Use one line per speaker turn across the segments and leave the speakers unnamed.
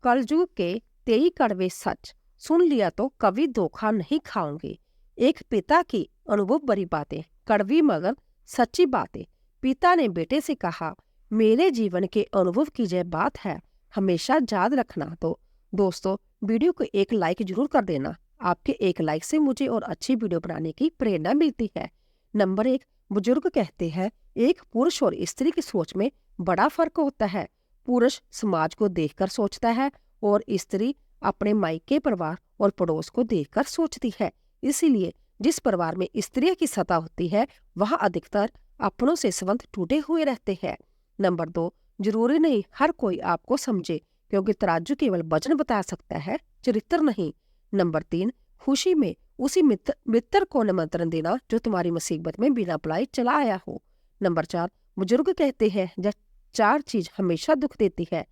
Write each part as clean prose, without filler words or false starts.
कलयुग के 23 कड़वे सच सुन लिया तो कभी धोखा नहीं खाओगे। एक पिता की अनुभव भरी बातें, कड़वी मगर सच्ची बातें। पिता ने बेटे से कहा, मेरे जीवन के अनुभव की यह बात है, हमेशा याद रखना। तो दोस्तों, वीडियो को एक लाइक जरूर कर देना। आपके एक लाइक से मुझे और अच्छी वीडियो बनाने की प्रेरणा मिलती है। नंबर 1, बुजुर्ग कहते हैं, एक पुरुष और स्त्री की सोच में बड़ा फर्क होता है। पुरुष समाज को देखकर सोचता है और स्त्री अपने मायके परिवार और पड़ोस को देखकर सोचती है। इसीलिए जिस परिवार में स्त्रियों की सत्ता होती है, वहां अधिकतर अपनों से संबंध टूटे हुए रहते हैं। नंबर 2, जरूरी नहीं हर कोई आपको समझे, क्योंकि तराजू केवल वजन बता सकता है, चरित्र नहीं। नंबर 3, खुशी में उसी मित्र को निमंत्रण देना जो तुम्हारी मुसीबत में बिना बुलाए चला आया हो। नंबर 4, बुजुर्ग कहते हैं, जब 4 चीज हमेशा दुख देती है,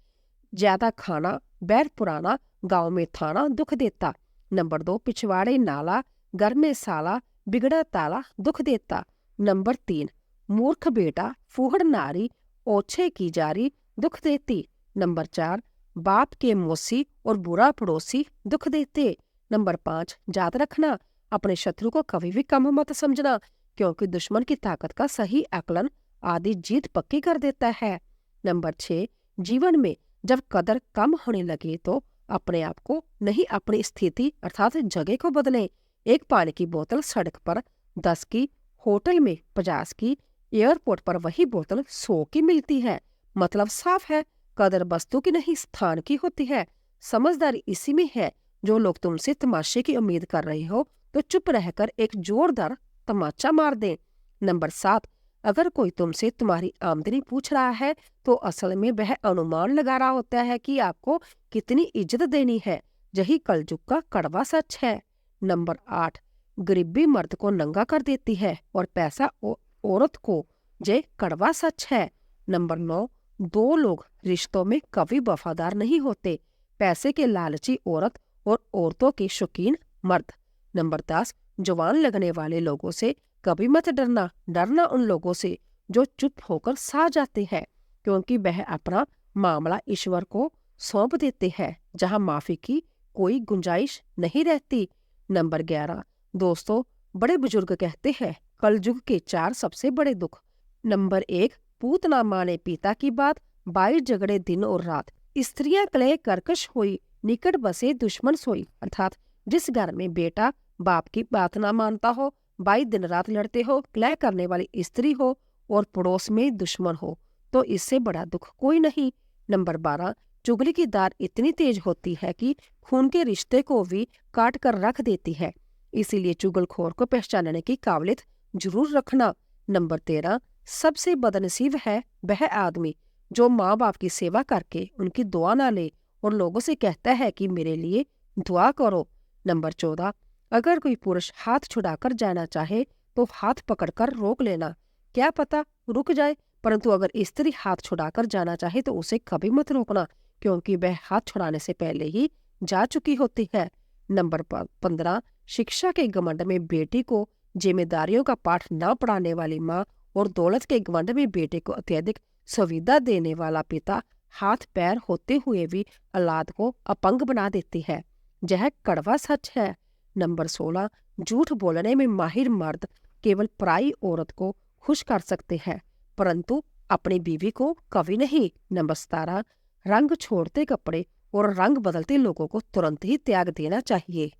ज्यादा खाना, बैर पुराना, गांव में थाना दुख देता। नंबर 2, पिछवाड़े नाला, घर में साला, बिगड़ा ताला दुख देता। नंबर 3, मूर्ख बेटा, फूहड़ नारी, ओछे की जारी दुख देती। नंबर 4, बाप के मौसी और बुरा पड़ोसी दुख देते। नंबर 5, याद रखना, अपने शत्रु को कभी भी कम मत समझना, क्योंकि दुश्मन की ताकत का सही आकलन आदि जीत पक्की कर देता है। नंबर 6, जीवन में जब कदर कम होने लगे तो अपने आप को नहीं, अपनी स्थिति अर्थात जगह को बदलें। एक पानी की बोतल सड़क पर 10 की, होटल में 50 की, एयरपोर्ट पर वही बोतल 100 की मिलती है। मतलब साफ है, कदर वस्तु की नहीं, स्थान की होती है। समझदारी इसी में है, जो लोग तुमसे तमाशे की उम्मीद कर रहे हो तो चुप रहकर एक जोरदार तमाचा मार दें। नंबर 7, अगर कोई तुमसे तुम्हारी आमदनी पूछ रहा है तो असल में वह अनुमान लगा रहा होता है कि आपको कितनी इज्जत देनी है। यही कलयुग का कड़वा सच है। नंबर 8, गरीबी मर्द को नंगा कर देती है और पैसा औरत को, ये कड़वा सच है। नंबर 9, 2 लोग रिश्तों में कभी वफादार नहीं होते, पैसे के लालची औरत और औरतों के शौकीन मर्द। नंबर 10, जवान लगने वाले लोगों से कभी मत डरना, डरना उन लोगों से जो चुप होकर सह जाते हैं, क्योंकि वह अपना मामला ईश्वर को सौंप देते हैं, जहां माफी की कोई गुंजाइश नहीं रहती। नंबर 11, दोस्तों, बड़े बुजुर्ग कहते हैं, कलयुग के 4 सबसे बड़े दुख। नंबर 1, पूत ना माने पिता की बात, 22 झगड़े दिन और रात, स्त्रियां कलह कर्कश हुई, निकट बसे दुश्मन सोई। अर्थात जिस घर में बेटा बाप की बात ना मानता हो, 22 दिन रात लड़ते हो, कलह करने वाली स्त्री हो और पड़ोस में दुश्मन हो, तो इससे बड़ा दुख कोई नहीं। नंबर 12, चुगली की धार इतनी तेज होती है कि खून के रिश्ते को भी काट कर रख देती है। इसीलिए चुगलखोर को पहचानने की काबिलियत जरूर रखना। नंबर 13, सबसे बदनसीब है वह आदमी जो माँ बाप की सेवा करके उनकी दुआ ना ले और लोगों से कहता है कि मेरे लिए दुआ करो। नंबर 14, अगर कोई पुरुष हाथ छुड़ाकर जाना चाहे तो हाथ पकड़कर रोक लेना, क्या पता रुक जाए, परंतु अगर स्त्री हाथ छुड़ाकर जाना चाहे तो उसे कभी मत रोकना, क्योंकि वह हाथ छुड़ाने से पहले ही जा चुकी होती है। नंबर 15, शिक्षा के घमंड में बेटी को जिम्मेदारियों का पाठ न पढ़ाने वाली माँ और दौलत के घमंड में बेटे को अत्यधिक सुविधा देने वाला पिता हाथ पैर होते हुए भी औलाद को अपंग बना देती है। यह कड़वा सच है। नंबर 16, झूठ बोलने में माहिर मर्द केवल पराई औरत को खुश कर सकते हैं, परंतु अपनी बीवी को कभी नहीं। नंबर 17, रंग छोड़ते कपड़े और रंग बदलते लोगों को तुरंत ही त्याग देना चाहिए।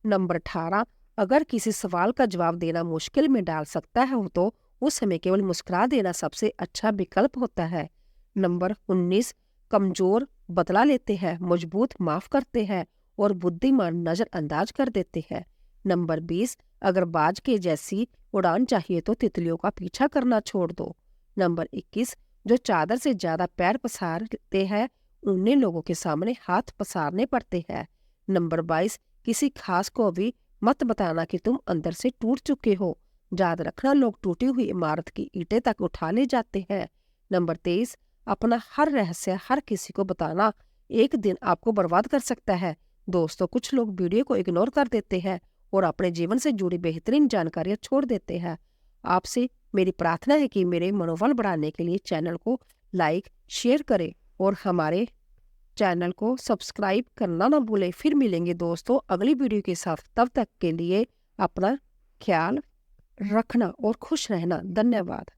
नंबर 18, अगर किसी सवाल का जवाब देना मुश्किल में डाल सकता है तो उस समय केवल मुस्कुरा देना सबसे अच्छा विकल्प होता है। नंबर 19, कमजोर बदला लेते हैं, मजबूत माफ करते हैं और बुद्धिमान नजरअंदाज कर देते हैं। नंबर 20, अगर बाज के जैसी उड़ान चाहिए तो तितलियों का पीछा करना छोड़ दो। नंबर 21, जो चादर से ज्यादा पैर पसारते हैं उन्हें लोगों के सामने हाथ पसारने पड़ते हैं। नंबर 22, किसी खास को भी मत बताना कि तुम अंदर से टूट चुके हो। याद रखना, लोग टूटी हुई इमारत की ईंटें तक उठा ले जाते हैं। नंबर 23, अपना हर रहस्य हर किसी को बताना एक दिन आपको बर्बाद कर सकता है। दोस्तों, कुछ लोग वीडियो को इग्नोर कर देते हैं और अपने जीवन से जुड़ी बेहतरीन जानकारियां छोड़ देते हैं। आपसे मेरी प्रार्थना है कि मेरे मनोबल बढ़ाने के लिए चैनल को लाइक शेयर करें और हमारे चैनल को सब्सक्राइब करना ना भूलें। फिर मिलेंगे दोस्तों अगली वीडियो के साथ। तब तक के लिए अपना ख्याल रखना और खुश रहना। धन्यवाद।